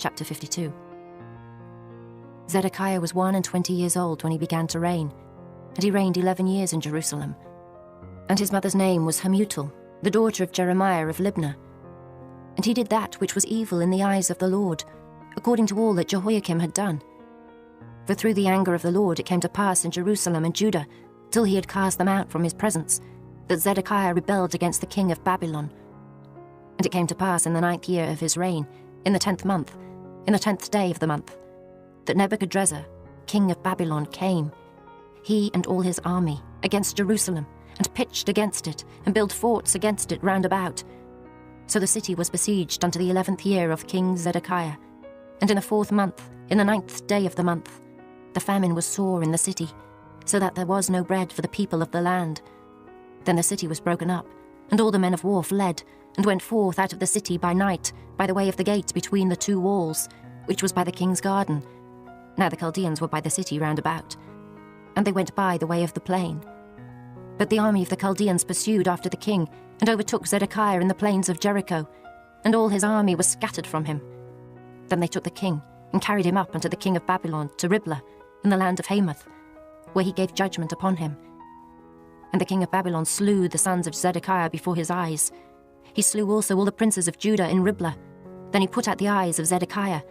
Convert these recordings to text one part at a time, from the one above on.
Chapter 52. Zedekiah was 21 years old when he began to reign, and he reigned 11 years in Jerusalem. And his mother's name was Hamutal, the daughter of Jeremiah of Libnah. And he did that which was evil in the eyes of the Lord, according to all that Jehoiakim had done. For through the anger of the Lord it came to pass in Jerusalem and Judah, till he had cast them out from his presence, that Zedekiah rebelled against the king of Babylon. And it came to pass in the 9th year of his reign, in the 10th month, in the 10th day of the month, that Nebuchadrezzar, king of Babylon, came, he and all his army, against Jerusalem, and pitched against it, and built forts against it round about. So the city was besieged unto the 11th year of King Zedekiah. And in the 4th month, in the 9th day of the month, the famine was sore in the city, so that there was no bread for the people of the land. Then the city was broken up, and all the men of war fled, and went forth out of the city by night, by the way of the gate between the two walls, which was by the king's garden. Now the Chaldeans were by the city round about, and they went by the way of the plain. But the army of the Chaldeans pursued after the king, and overtook Zedekiah in the plains of Jericho, and all his army was scattered from him. Then they took the king, and carried him up unto the king of Babylon to Riblah, in the land of Hamath, where he gave judgment upon him. And the king of Babylon slew the sons of Zedekiah before his eyes. He slew also all the princes of Judah in Riblah. Then he put out the eyes of Zedekiah,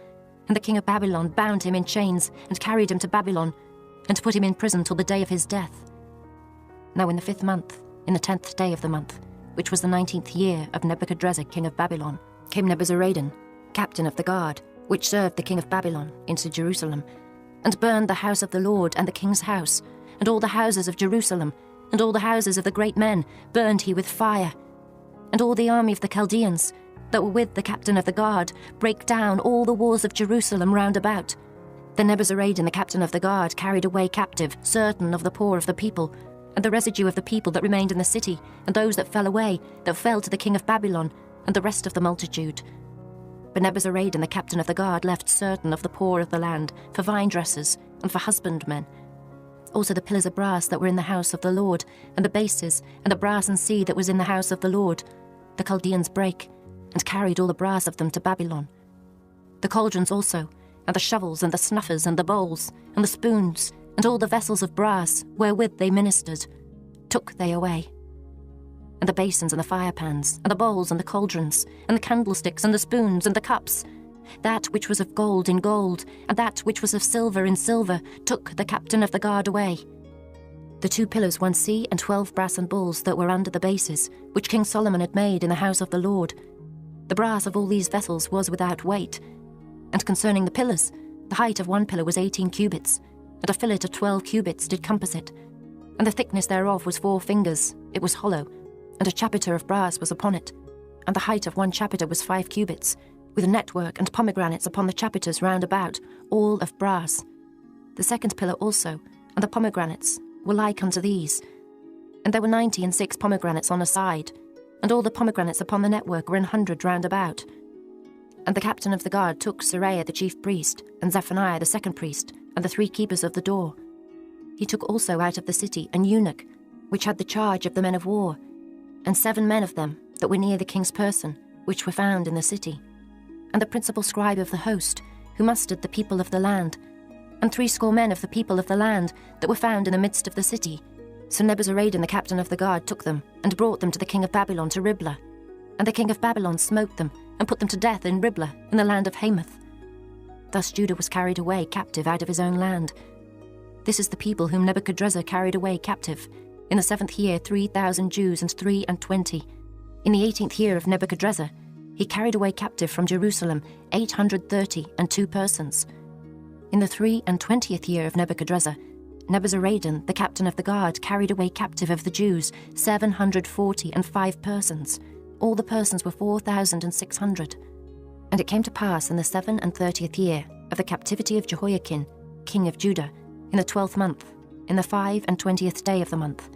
and the king of Babylon bound him in chains, and carried him to Babylon, and put him in prison till the day of his death. Now in the 5th month, in the 10th day of the month, which was the 19th year of Nebuchadrezzar king of Babylon, came Nebuzaradan, captain of the guard, which served the king of Babylon, into Jerusalem, and burned the house of the Lord and the king's house, and all the houses of Jerusalem, and all the houses of the great men burned he with fire. And all the army of the Chaldeans, that were with the captain of the guard, brake down all the walls of Jerusalem round about. Then Nebuzaradan the captain of the guard carried away captive certain of the poor of the people, and the residue of the people that remained in the city, and those that fell away, that fell to the king of Babylon, and the rest of the multitude. But Nebuzaradan the captain of the guard left certain of the poor of the land for vine dressers and for husbandmen. Also the pillars of brass that were in the house of the Lord, and the bases, and the brass and sea that was in the house of the Lord, the Chaldeans brake, and carried all the brass of them to Babylon. The cauldrons also, and the shovels, and the snuffers, and the bowls, and the spoons, and all the vessels of brass wherewith they ministered, took they away. And the basins, and the firepans, and the bowls, and the cauldrons, and the candlesticks, and the spoons, and the cups, that which was of gold in gold, and that which was of silver in silver, took the captain of the guard away. The 2 pillars, 1 sea, and 12 brassen bulls that were under the bases, which King Solomon had made in the house of the Lord. The brass of all these vessels was without weight. And concerning the pillars, the height of 1 pillar was 18 cubits, and a fillet of 12 cubits did compass it. And the thickness thereof was 4 fingers, it was hollow, and a chapiter of brass was upon it. And the height of 1 chapiter was 5 cubits, with network and pomegranates upon the chapiters round about, all of brass. The 2nd pillar also, and the pomegranates, were like unto these. And there were 96 pomegranates on a side, and all the pomegranates upon the network were 100 round about. And the captain of the guard took Seraiah the chief priest, and Zephaniah the 2nd priest, and the 3 keepers of the door. He took also out of the city an eunuch, which had the charge of the men of war, and 7 men of them that were near the king's person, which were found in the city, and the principal scribe of the host, who mustered the people of the land, and 70 men of the people of the land that were found in the midst of the city. So Nebuzaradan the captain of the guard took them, and brought them to the king of Babylon to Riblah. And the king of Babylon smote them, and put them to death in Riblah, in the land of Hamath. Thus Judah was carried away captive out of his own land. This is the people whom Nebuchadrezzar carried away captive. In the 7th year 3,000 Jews and 23. In the 18th year of Nebuchadrezzar, he carried away captive from Jerusalem 832 persons. In the 23 year of Nebuchadrezzar, Nebuzaradan, the captain of the guard, carried away captive of the Jews 745 persons. All the persons were 4,600. And it came to pass in the 37th year of the captivity of Jehoiakim, king of Judah, in the 12th month, in the 25th day of the month,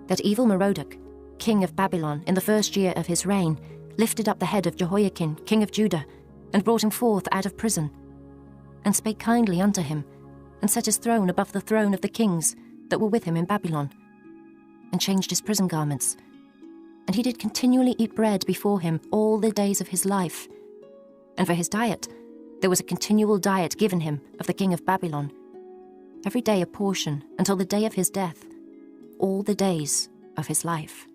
that evil Merodach, king of Babylon, in the 1st year of his reign, lifted up the head of Jehoiakim, king of Judah, and brought him forth out of prison, and spake kindly unto him, and set his throne above the throne of the kings that were with him in Babylon, and changed his prison garments. And he did continually eat bread before him all the days of his life. And for his diet, there was a continual diet given him of the king of Babylon, every day a portion until the day of his death, all the days of his life.